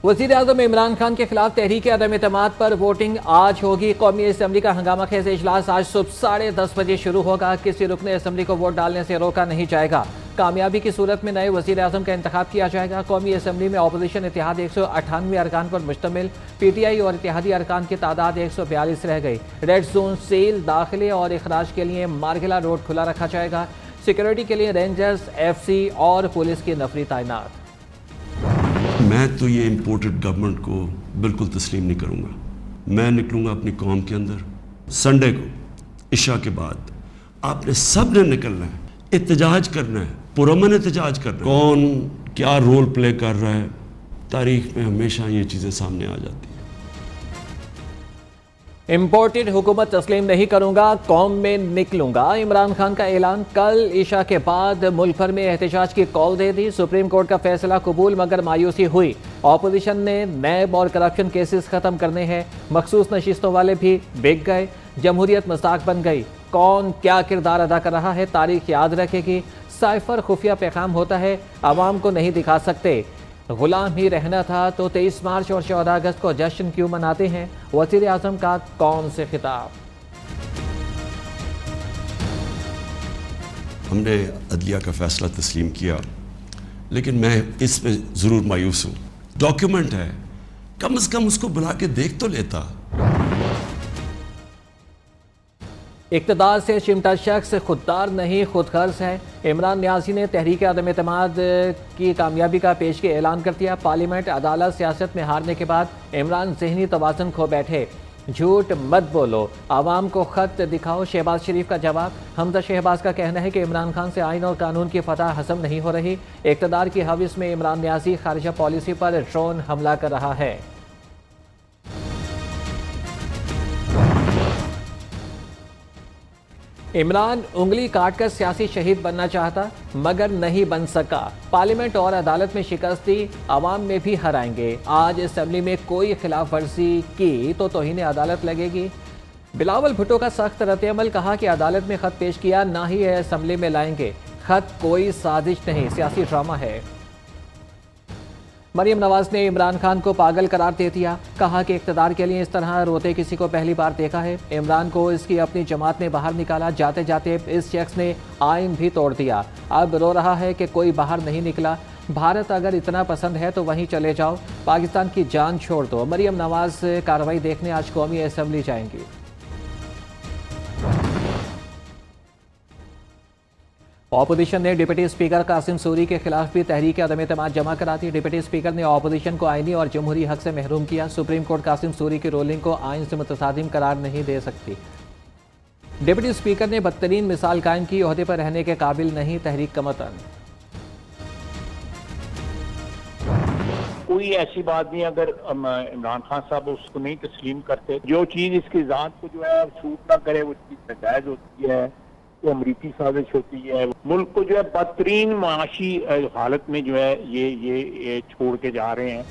वज़ीर आज़म इमरान खान के खिलाफ तहरीक अदम एतमाद पर वोटिंग आज होगी। कौमी असम्बली का हंगामा खेज इजलास आज सुबह 10:30 बजे शुरू होगा। किसी रुकन असम्बली को वोट डालने से रोका नहीं जाएगा। कामयाबी की सूरत में नए वज़ीर आज़म का इंतखाब किया जाएगा। कौमी असम्बली में अपोजिशन इत्तेहाद 198 अरकान पर मुश्तमिल। PTI और इत्तेहादी अरकान की तादाद 142 रह गई। रेड जोन सील, दाखिले और अखराज के लिए मार्गिला रोड खुला रखा जाएगा। सिक्योरिटी के लिए रेंजर्स, FC और पुलिस की नफरी तैनात। मैं तो ये इम्पोर्टेड गवर्नमेंट को बिल्कुल तस्लीम नहीं करूँगा। मैं निकलूँगा अपनी कौम के अंदर। संडे को इशा के बाद आपने सब ने निकलना है, एहतजाज करना है, पुरअमन एहतजाज करना है। कौन क्या रोल प्ले कर रहा है, तारीख में हमेशा ये चीज़ें सामने आ जाती हैं। इम्पोर्टेड हुकूमत तस्लीम नहीं करूंगा, कौम में निकलूंगा। इमरान खान का ऐलान। कल इशा के बाद मुल्क भर में एहतजाज की कॉल दे दी। सुप्रीम कोर्ट का फैसला कबूल, मगर मायूसी हुई। ऑपोजिशन ने नैब और करप्शन केसेस खत्म करने हैं। मखसूस नशिस्तों वाले भी बिक गए। जमहूरियत मजाक बन गई। कौन क्या किरदार अदा कर रहा है, तारीख याद रखेगी। साइफर खुफिया पैगाम होता है, आवाम को नहीं दिखा सकते। गुलाम ही रहना था तो 23 मार्च और 14 अगस्त को जश्न क्यों मनाते हैं। वज़ीर आज़म का कौन से खिताब। हमने अदलिया का फैसला तस्लीम किया, लेकिन मैं इसमें ज़रूर मायूस हूँ। डॉक्यूमेंट है, कम से कम उसको बुला के देख तो लेता। इक़्तिदार से चिमटा शख्स खुददार नहीं, खुदगर्ज है। इमरान न्याजी ने तहरीक अदम एतमाद की कामयाबी का पेशगी ऐलान कर दिया। पार्लियामेंट, अदालत, सियासत में हारने के बाद इमरान ज़हनी तवाज़ुन खो बैठे। झूठ मत बोलो, आवाम को ख़त दिखाओ। शहबाज शरीफ का जवाब। हमजा शहबाज का कहना है कि इमरान खान से आइन और कानून की फतह हसम नहीं हो रही। इक़्तिदार की हविस में इमरान न्याजी खारिजा पॉलिसी पर ड्रोन हमला कर रहा है। इमरान उंगली काटकर सियासी शहीद बनना चाहता, मगर नहीं बन सका। पार्लियामेंट और अदालत में शिकस्त दी, अवाम में भी हराएंगे। आज असम्बली में कोई खिलाफ वर्जी की तो तौहीन अदालत लगेगी। बिलावल भुट्टो का सख्त रद्द-ए-अमल। कहा कि अदालत में खत पेश किया, ना ही असम्बली में लाएंगे। खत कोई साजिश नहीं, सियासी ड्रामा है। मरियम नवाज ने इमरान खान को पागल करार दे दिया। कहा कि इक़्तिदार के लिए इस तरह रोते किसी को पहली बार देखा है। इमरान को इसकी अपनी जमात ने बाहर निकाला। जाते जाते इस शख्स ने आइन भी तोड़ दिया। अब रो रहा है कि कोई बाहर नहीं निकला। भारत अगर इतना पसंद है तो वहीं चले जाओ, पाकिस्तान की जान छोड़ दो। मरियम नवाज कार्रवाई देखने आज कौमी असम्बली जाएंगी। ऑपोजिशन ने डिप्टी स्पीकर कासिम सूरी के खिलाफ भी तहरीक अदम एतमाद जमा करा दी। डिप्टी स्पीकर ने ऑपोजिशन को आइनी और जमहूरी हक से महरूम किया। सुप्रीम कोर्ट कासिम सूरी की रोलिंग को आइन से मुतसादिम करार नहीं दे सकती। डिप्टी स्पीकर ने बदतरीन मिसाल कायम की, ओहदे पर रहने के काबिल नहीं। तहरीक का मतन। कोई ऐसी बात नहीं, अगर इमरान खान साहब उसको नहीं तस्लीम करते, जो चीज इसकी जात को जो है सूट ना करे, वो चीज नाजायज होती है, वो अमरीकी साजिश होती है। मुल्क को जो है बदतरीन माशी हालत में जो है ये छोड़ के जा रहे हैं।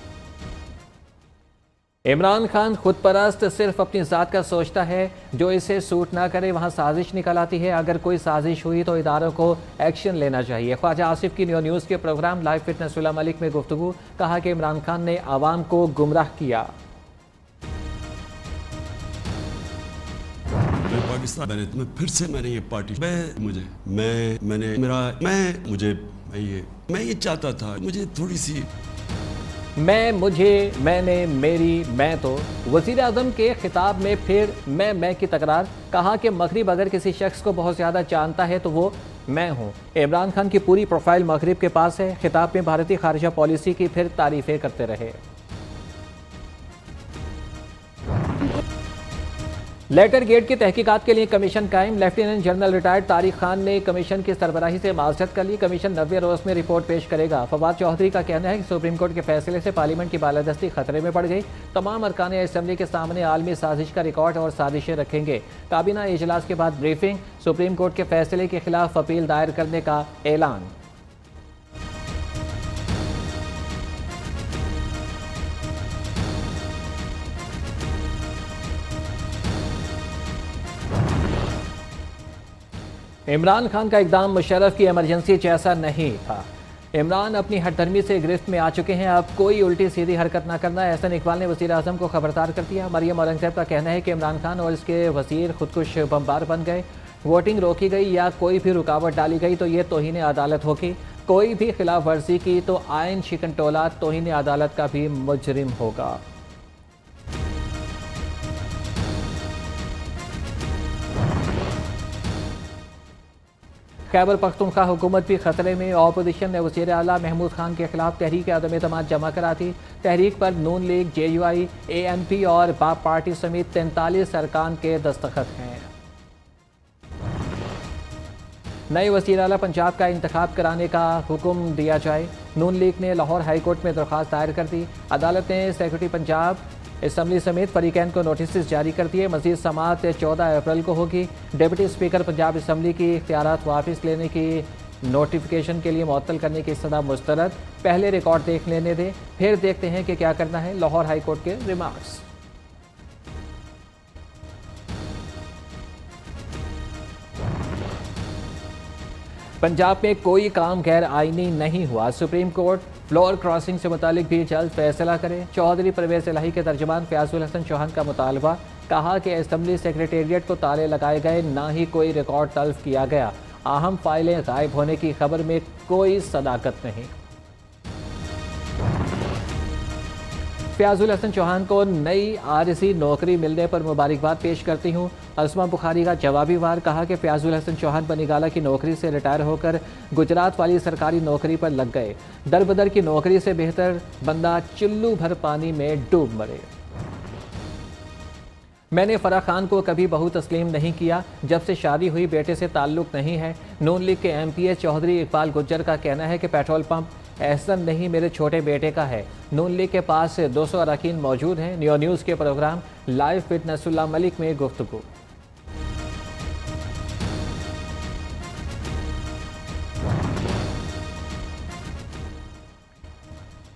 इमरान खान खुद परस्त, सिर्फ अपनी ज़ात का सोचता है। जो इसे सूट ना करे वहाँ साजिश निकल आती है। अगर कोई साजिश हुई तो इदारों को एक्शन लेना चाहिए। ख्वाजा आसिफ की न्यूज़ के प्रोग्राम लाइव फिट नसरुल्लाह मलिक में गुफ्तगू। कहा कि इमरान खान ने आवाम को गुमराह किया। पाकिस्तान में फिर से मैंने ये पार्टी मैं ये चाहता था, मुझे थोड़ी सी मैं, मुझे, मैंने, मेरी, मैं तो। वज़ीर आज़म के खिताब में फिर मैं की तकरार। कहा कि मगरिब अगर किसी शख्स को बहुत ज़्यादा जानता है तो वो मैं हूँ। इमरान खान की पूरी प्रोफाइल मगरिब के पास है। खिताब में भारतीय खारिजा पॉलिसी की फिर तारीफ़ें करते रहे। लेटर गेट की तहकीकात के लिए कमीशन कायम। Lieutenant general retired Tariq Khan ने कमीशन की सरबराही से माज़रत कर ली। कमीशन 90 रोज़ में रिपोर्ट पेश करेगा। फवाद चौधरी का कहना है कि सुप्रीम कोर्ट के फैसले से पार्लियामेंट की बालादस्ती खतरे में पड़ गई। तमाम अरकान असम्बली के सामने आलमी साजिश का रिकॉर्ड और साजिशें रखेंगे। काबीना इजलास के बाद ब्रीफिंग। सुप्रीम कोर्ट के फैसले के खिलाफ अपील दायर करने का ऐलान। इमरान खान का इकदाम मुशर्रफ की इमरजेंसी जैसा नहीं था। इमरान अपनी हठधर्मी से गिरफ्त में आ चुके हैं, अब कोई उल्टी सीधी हरकत ना करना। एहसन इकबाल ने वज़ीर आज़म को खबरदार कर दिया। मरियम औरंगज़ेब का कहना है कि इमरान खान और इसके वज़ीर खुदकुश बमबार बन गए। वोटिंग रोकी गई या कोई भी रुकावट डाली गई तो ये तौहीन अदालत होगी। कोई भी खिलाफ वर्जी की तो आइन शिकन टोला तौहीन अदालत का भी मुजरिम होगा। खैबर पख्तूनख्वा हुकूमत भी खतरे में। ऑपोजिशन ने वज़ीर आला महमूद खान के खिलाफ तहरीक अदम एतमाद जमा करा थी। तहरीक पर नून लीग, JUI, ANP और बाप पार्टी समेत 43 अरकान के दस्तखत हैं। नए वज़ीर आला पंजाब का इंतखाब कराने का हुक्म दिया जाए। नून लीग ने लाहौर हाई कोर्ट में दरख्वास्त दायर कर दी। अदालत ने सेक्रेटरी पंजाब असम्बली समेत फरीकैन को नोटिस जारी कर दिए। मज़ीद समाअत 14 अप्रैल को होगी। डिप्टी स्पीकर पंजाब असम्बली की इख्तियारात वापस लेने की नोटिफिकेशन के लिए मुअत्तल करने की सदा मुस्तरद। पहले रिकॉर्ड देख लेने दें, फिर देखते हैं कि क्या करना है। लाहौर हाई कोर्ट के रिमार्क्स। पंजाब में कोई काम गैर आईनी नहीं हुआ। सुप्रीम कोर्ट फ्लोर क्रॉसिंग से मुतालिक भी जल्द फैसला करे। चौधरी परवेज इलाही के तर्जुमान फयाजुल हसन चौहान का मुतालबा। कहा कि असम्बली सेक्रेटेरिएट को ताले लगाए गए, ना ही कोई रिकॉर्ड तल्फ किया गया। अहम फाइलें गायब होने की खबर में कोई सदाकत नहीं। फयाजुल हसन चौहान को नई आरसी नौकरी मिलने पर मुबारकबाद पेश करती हूँ। असमा बुखारी का जवाबी वार। कहा कि फयाजुल हसन चौहान बनीगाला की नौकरी से रिटायर होकर गुजरात वाली सरकारी नौकरी पर लग गए। दर बदर की नौकरी से बेहतर बंदा चुल्लू भर पानी में डूब मरे। मैंने फराह खान को कभी बहू तस्लीम नहीं किया। जब से शादी हुई बेटे से ताल्लुक़ नहीं है। नून लीग के MPA चौधरी इकबाल गुज्जर का कहना है कि पेट्रोल पंप एहसन नहीं मेरे छोटे बेटे का है। नून लीग के पास 200 अरकान मौजूद हैं। न्यू न्यूज़ के programme live with Nasrullah Malik में गुफ्तगू।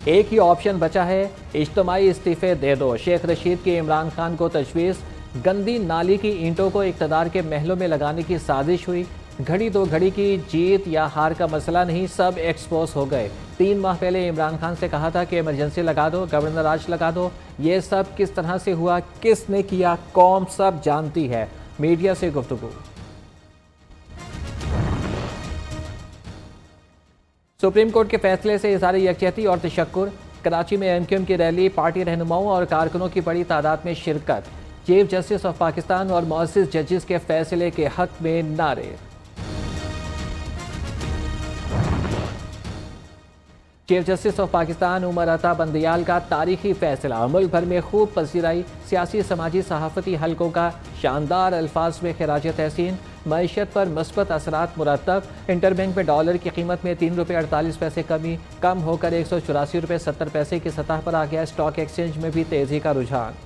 एक ही ऑप्शन बचा है, इज्तिमाई इस्तीफे दे दो। शेख रशीद की इमरान खान को तजवीज़। गंदी नाली की ईंटों को इक़्तिदार के महलों में लगाने की साजिश हुई। घड़ी दो घड़ी की जीत या हार का मसला नहीं, सब एक्सपोज हो गए। 3 माह पहले इमरान खान से कहा था कि इमरजेंसी लगा दो, गवर्नर राज लगा दो। ये सब किस तरह से हुआ, किसने किया, कौम सब जानती है। मीडिया से गुफ्तगू। सुप्रीम कोर्ट के फैसले से इज़हार यकजहती और तशक्कुर। कराची में MQM की रैली, पार्टी रहनुमाओं और कारकुनों की बड़ी तादाद में शिरकत। चीफ जस्टिस ऑफ पाकिस्तान और मुअज़्ज़िज़ जजेस के फैसले के हक में नारे। Chief justice of Pakistan Umar Ata Bandial का तारीखी फैसला। मुल्क भर में खूब पसीराई। सियासी, समाजी, सहाफ़ती हलकों का शानदार अल्फाज में खिराज तहसीन। मईशत पर मुस्बत असरात मुरतब। इंटरबैंक में डॉलर की कीमत में 3 रुपये 48 पैसे कमी, कम होकर 184 रुपये 70 पैसे की सतह पर आ गया। स्टॉक एक्सचेंज में भी तेजी का रुझान।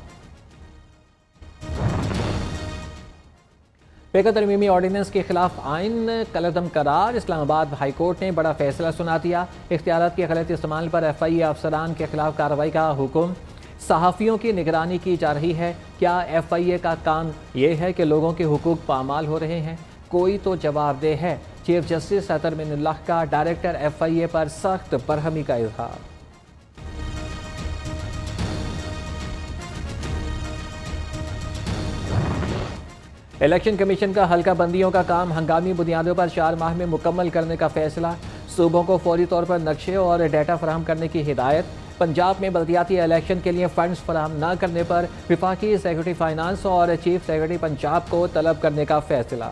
बेगम तरमीमी ऑर्डिनेंस के खिलाफ आइन कलअदम करार। इस्लामाबाद हाई कोर्ट ने बड़ा फैसला सुना दिया। इख्तियारात के गलत इस्तेमाल पर FIA अफसरान के खिलाफ कार्रवाई का हुक्म। सहाफ़ियों की निगरानी की जा रही है। क्या FIA का काम यह है कि लोगों के हुकूक पामाल हो रहे हैं? कोई तो जवाबदेह है। चीफ जस्टिस अतर मिनुल्लाह का डायरेक्टर FIA पर सख्त बरहमी का इजहार। इलेक्शन कमीशन का हल्का बंदियों का काम हंगामी बुनियादों पर 4 माह में मुकम्मल करने का फैसला। सूबों को फौरी तौर पर नक्शे और डाटा फराहम करने की हिदायत। पंजाब में बल्दियाती इलेक्शन के लिए फंड्स फराहम न करने पर विफाकी सेक्रेटरी फाइनेंस और चीफ सेक्रेटरी पंजाब को तलब करने का फैसला।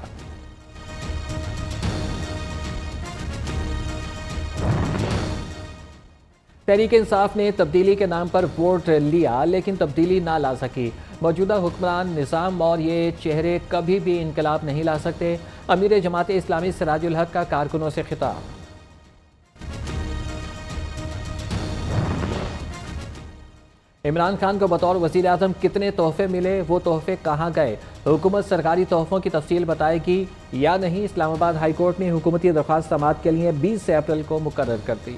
तहरीक इंसाफ ने तब्दीली के नाम पर वोट लिया, लेकिन तब्दीली ना ला सकी। मौजूदा हुक्मरान निज़ाम और ये चेहरे कभी भी इनकलाब नहीं ला सकते। अमीर जमात इस्लामी सिराजुल हक का कारकुनों से खिताब। इमरान खान को बतौर वज़ीर आज़म कितने तोहफे मिले, वो तोहफे कहाँ गए? हुकूमत सरकारी तोहफों की तफसील बताएगी या नहीं? इस्लामाबाद हाई कोर्ट ने हुकूमती दरख्वास्त समाअत के लिए 20 अप्रैल को मुकर्रर कर दी।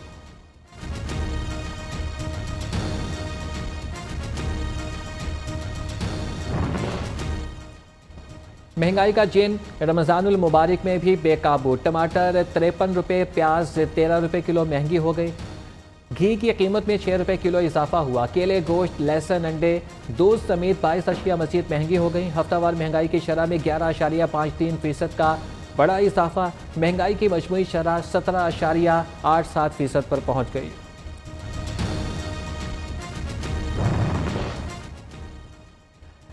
महंगाई का जिन रमज़ानुल मुबारक में भी बेकाबू। टमाटर 53 रुपये, प्याज 13 रुपये किलो महंगी हो गई। घी की कीमत में 6 रुपये किलो इजाफा हुआ। केले, गोश्त, लहसुन, अंडे, दूध समेत 22 अशिया मज़ीद महंगी हो गई। हफ्तावार महंगाई की शरह में 11.53% का बड़ा इजाफा। महंगाई की मजमूई शरह 17.87% पर पहुँच गई।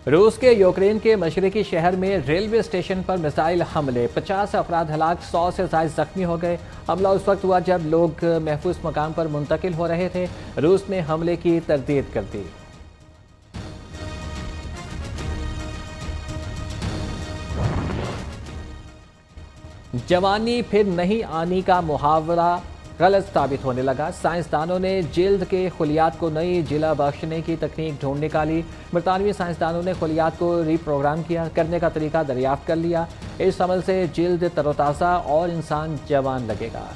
रूस के यूक्रेन के मशरकी शहर में रेलवे स्टेशन पर मिसाइल हमले, 50 अफराद हलाक, 100 से ज़ायद जख्मी हो गए। हमला उस वक्त हुआ जब लोग महफूज मकाम पर मुंतकिल हो रहे थे। रूस ने हमले की तरदीद कर दी। जवानी फिर नहीं आनी का मुहावरा गलत साबित होने लगा। साइंसदानों ने जिल्द के खलियात को नई जिला बख्शने की तकनीक ढूंढ निकाली। बरतानवी साइंसदानों ने खलियात को रीप्रोग्राम करने का तरीका दरियाफ्त कर लिया। इस अमल से जिल्द तरोताज़ा और इंसान जवान लगेगा।